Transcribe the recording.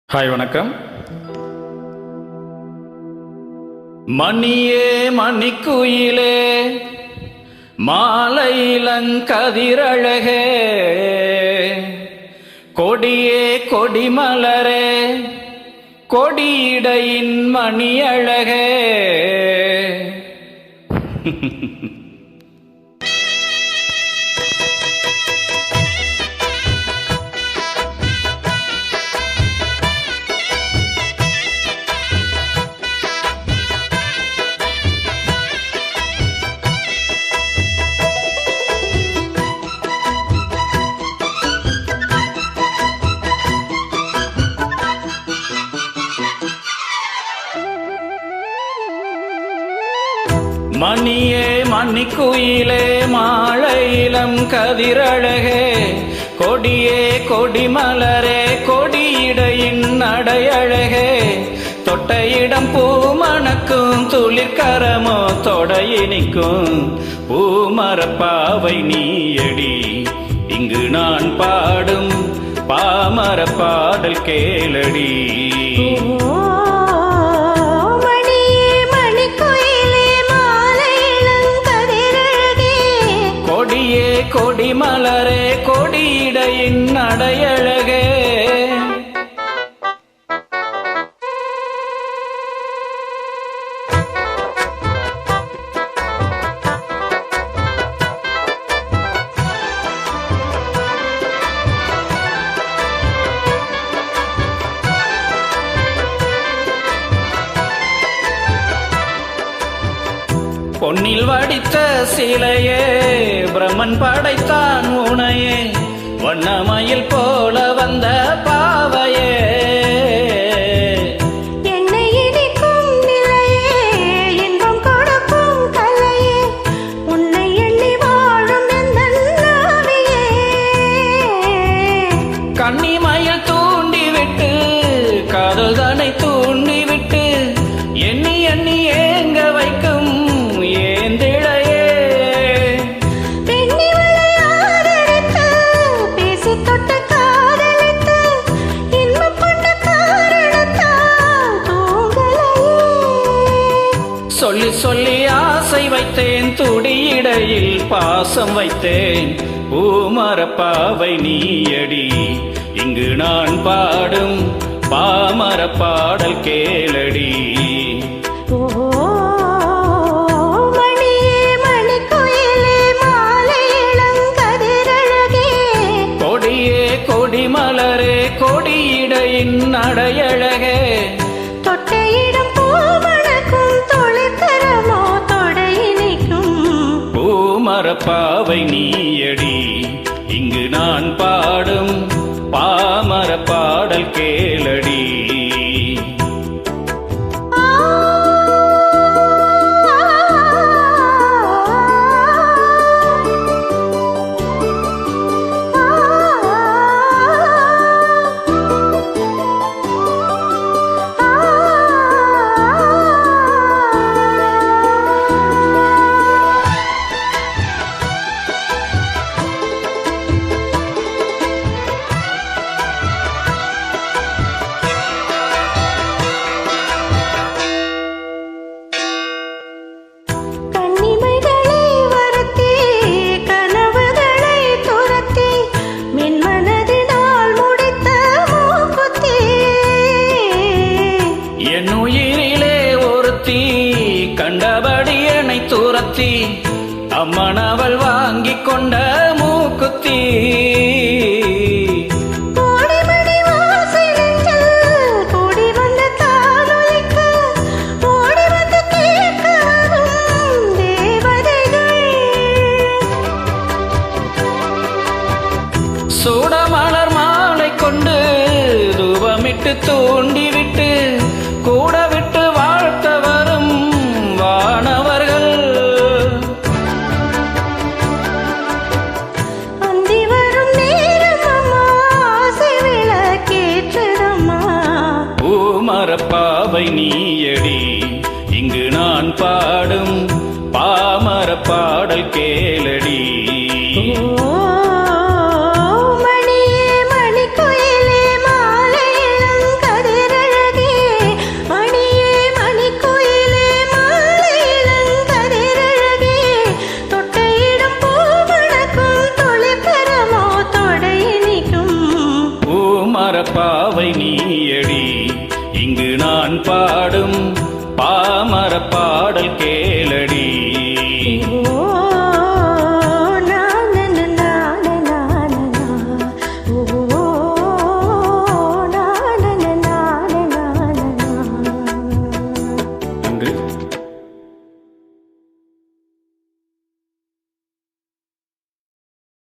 Hi வணக்கம். மணியே மணிக்குயிலே மாலை இளங்கதிரழகே கொடியே கொடிமலரே கொடியிடையின் மணி அழகே மணியே மணிக்குயிலே மாலை இளம் கதிரழகே கொடியே கொடிமலரே கொடியிடையின் நடையழகே தொட்ட இடம் பூமணக்கும் துளிர்கரமோ தொடையினிக்கும் பூமரப்பாவை நீயடி இங்கு நான் பாடும் பாமர பாடல் கேளடி. கொடியே கொடிமலரே கொடியிடையின் நடையழகே பொன்னில் வடித்த சிலையே பிரம்மன் படைத்தான் உனையே வண்ணமயில் போல வந்த பாவையே என்னை இனிக்கும் நிலையே இன்பம் கொடுக்கும் கலையே உன்னை எண்ணி வாழும் எந்தன்னாவியே கன்னிமயில் தூண்டிவிட்டு காதல் தன்னை தூண்டிவிட்டு எண்ணி எண்ணி ஏங்க வைக்கும் சொல்லி சொல்லி ஆசை வைத்தேன் துடியிடையில் பாசம் வைத்தேன் பூமரப்பாவை நீயடி இங்கு நான் பாடும் பாமர பாடல் கேளடி. கொடியே கொடிமலரே கொடியிடையின் நடையழகே தொட்ட இடம் பூமணக்கும் தொழிற்கரமோ தொடையினிக்கும் பூமரப்பாவை நீயடி இங்கு நான் பாடும் பாமர பாடல் கேளடி. கண்டபடி என்னை துரத்தி அம்மன் அவள் வாங்கி கொண்ட மூக்குத்தி சூடமலர் மாலை கொண்டு தூபமிட்டு தூண்டிவிட்டு கூட விட்டு வாழ்த்த வரும் வானவர்கள் அந்தி வரும் நேரம் ஆசை விளக்கேற்றதம்மா பூமரப்பாவை நீயடி இங்கு நான் பாடும் பாமர பாடல் கேளடி. மணியே மணிக்குயிலே மாலை இளங்கதிரழகே பாடல் கேளடி.